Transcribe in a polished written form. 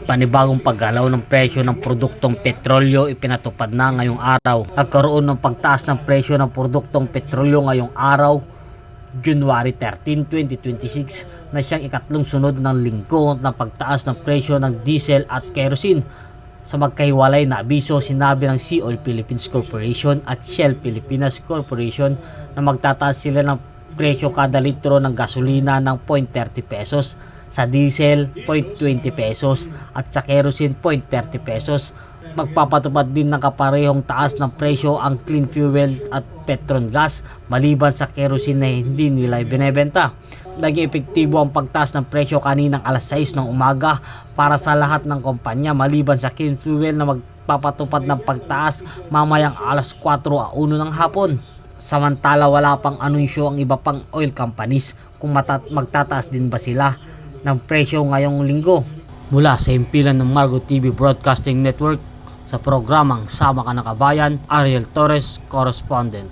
Panibagong paggalaw ng presyo ng produktong petrolyo ipinatupad na ngayong araw. Nagkaroon ng pagtaas ng presyo ng produktong petrolyo ngayong araw, January 13, 2026 na siyang ikatlong sunod ng linggo na pagtaas ng presyo ng diesel at kerosene. Sa magkahiwalay na abiso, sinabi ng Sea Oil Philippines Corporation at Shell Pilipinas Corporation na magtataas sila ng presyo kada litro ng gasolina ng 0.30 pesos, sa diesel 0.20 pesos at sa kerosene 0.30 pesos. Magpapatupad din ng kaparehong taas ng presyo ang clean fuel at Petron gas maliban sa kerosene na hindi nila ibinebenta. Naging epektibo ang pagtaas ng presyo kaninang alas 6 ng umaga para sa lahat ng kumpanya maliban sa clean fuel na magpapatupad ng pagtaas mamayang alas 4:01 ng hapon. Samantala wala pang anunsyo ang iba pang oil companies kung magtataas din ba sila ng presyo ngayong linggo. Mula sa himpilan ng Margo TV Broadcasting Network, sa programang Sama Ka na Kabayan, Ariel Torres, Correspondent.